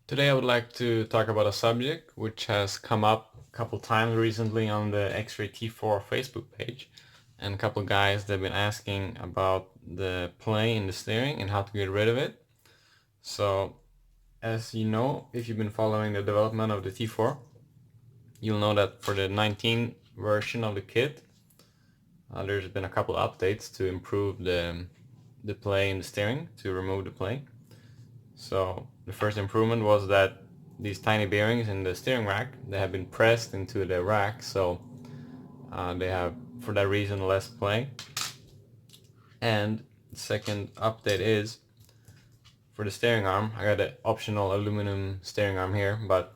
Today I would like to talk about a subject which has come up a couple times recently on the XRAY T4 Facebook page, and a couple guys that have been asking about the play in the steering and how to get rid of it. So as you know, if you've been following the development of the T4, you'll know that for the 19 version of the kit there's been a couple updates to improve the play in the steering, to remove the play. So the first improvement was that these tiny bearings in the steering rack, they have been pressed into the rack, so they have, for that reason, less play. And the second update is for the steering arm. I got an optional aluminum steering arm here, but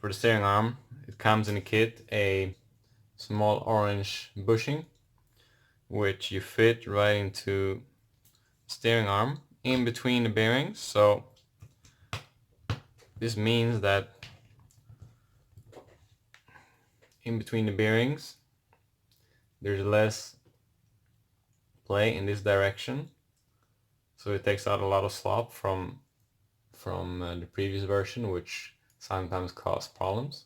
for the steering arm it comes in the kit a small orange bushing which you fit right into the steering arm in between the bearings. So this means that in between the bearings there's less play in this direction, so it takes out a lot of slop from the previous version, which sometimes caused problems.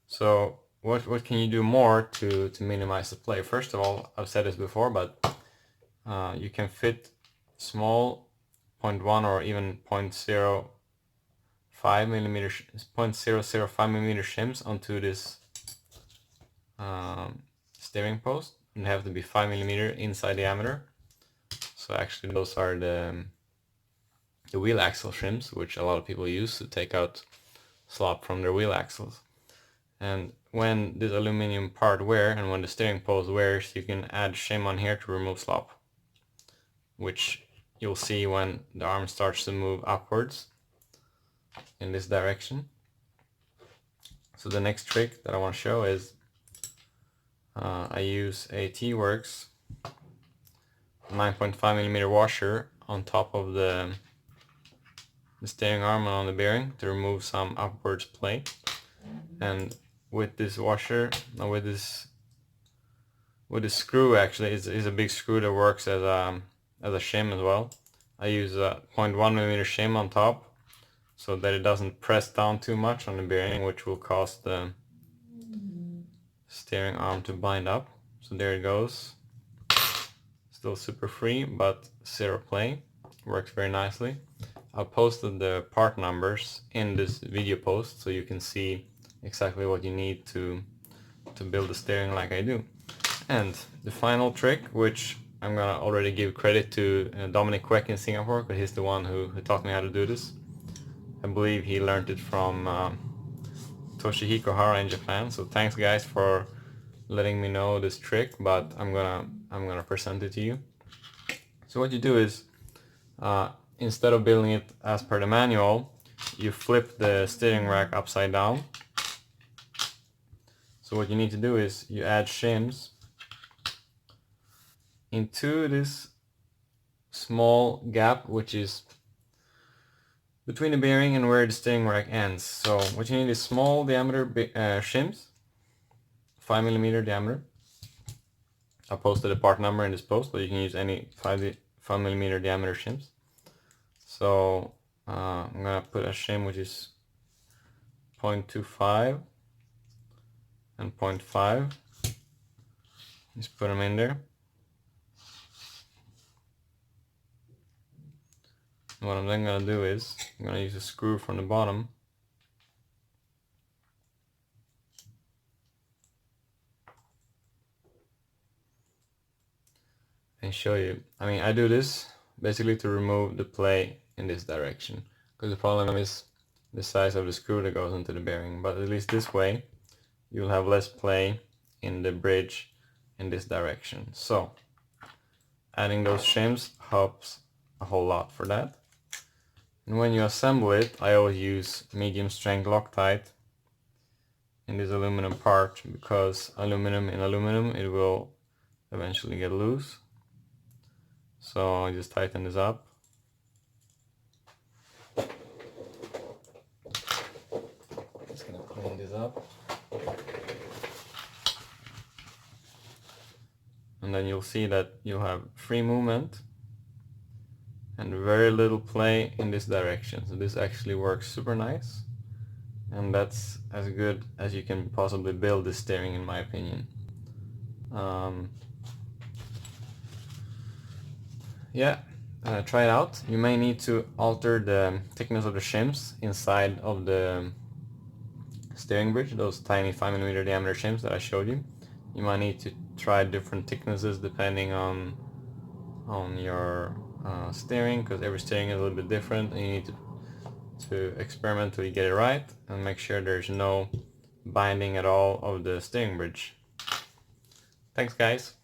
So what can you do more to minimize the play? First of all, I've said this before, but you can fit small 0.1 or even 0.05 millimeter 0.005 millimeter shims onto this steering post, and have to be 5 millimeter inside diameter. So actually those are the wheel axle shims, which a lot of people use to take out slop from their wheel axles. And when this aluminum part wears and when the steering post wears, you can add shim on here to remove slop, which you'll see when the arm starts to move upwards in this direction. So the next trick that I want to show is I use a T-Works 9.5 millimeter washer on top of the steering arm and on the bearing to remove some upwards play. And with this washer, with this screw, actually is a big screw that works as a shim as well. I use a 0.1 millimeter shim on top so that it doesn't press down too much on the bearing, which will cause the steering arm to bind up. So there it goes. Still super free, but zero play. Works very nicely. I've posted the part numbers in this video post so you can see exactly what you need to build the steering like I do. And the final trick, which I'm gonna already give credit to Dominic Queck in Singapore, because he's the one who taught me how to do this. I believe he learned it from Toshihiko Hara in Japan. So thanks guys for letting me know this trick, but I'm gonna present it to you. So what you do is instead of building it as per the manual, you flip the steering rack upside down. So what you need to do is you add shims into this small gap which is between the bearing and where the steering rack ends. So what you need is small diameter shims, 5 millimeter diameter. I posted a part number in this post, but you can use any 5 millimeter diameter shims. So I'm gonna put a shim which is 0.25 and 0.5. Just put them in there. And what I'm then gonna do is I'm gonna use a screw from the bottom and show you. I mean, I do this basically to remove the play in this direction, because the problem is the size of the screw that goes into the bearing. But at least this way you'll have less play in the bridge in this direction. So adding those shims helps a whole lot for that. And when you assemble it, I always use medium strength Loctite in this aluminum part, because aluminum in aluminum, it will eventually get loose. So I just tighten this up. Just gonna clean this up. And then you'll see that you'll have free movement and very little play in this direction. So this actually works super nice, and that's as good as you can possibly build this steering, in my opinion. Yeah, try it out. You may need to alter the thickness of the shims inside of the steering bridge, those tiny 5mm diameter shims that I showed you. You might need to try different thicknesses depending on your steering, because every steering is a little bit different, and you need to experiment till you get it right and make sure there's no binding at all of the steering bridge. Thanks guys.